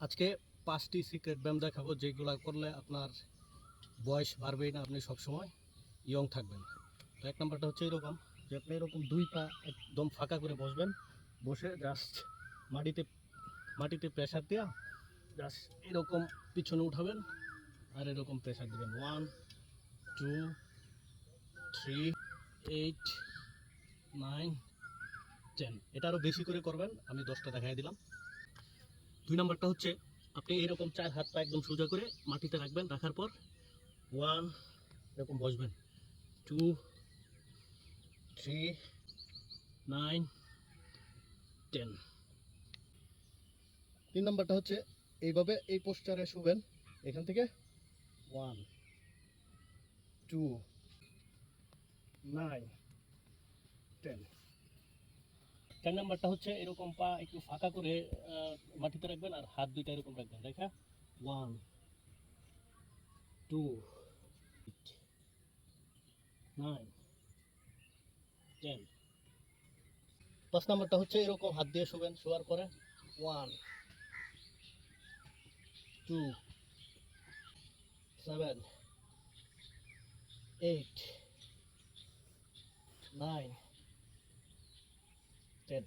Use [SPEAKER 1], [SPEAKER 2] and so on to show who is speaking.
[SPEAKER 1] আজকে 5টি সিক্রেট ব্যায়াম দেখাবো যেগুলো করলে আপনার বয়স বাড়বেই না, আপনি সবসময় ইয়ং থাকবেন। তো এক নম্বরটা হচ্ছে এরকম যে আপনি এরকম দুই পা একদম ফাঁকা করে বসবেন, বসে জাস্ট মাটিতে মাটিতে প্রেশার দেওয়া জাস্ট এরকম পিছনে উঠাবেন আর এরকম প্রেশার দেবেন। 1 2 3 8 9 10। এটা আরও বেশি করে করবেন, আমি 10টা দেখাই দিলাম। 2 নম্বরটা হচ্ছে আপনি এরকম 4 হাত পা একদম সোজা করে মাটিতে রাখবেন, রাখার পর 1 এরকম বসবেন, 2 3 9 10। 3 নম্বরটা হচ্ছে এইভাবে এই পোস্টারে শুবেন, এখান থেকে 1 2 9 10। 4 নম্বরটা হচ্ছে এরকম পা একটু ফাঁকা করে মাটিতে রাখবেন আর হাত দুইটা এরকম রাখবেন, রেখা 1 2 9 10। 5 নম্বরটা হচ্ছে এরকম হাত দিয়ে শুবেন, শোয়ার পরে 1 2 7 8 9 10।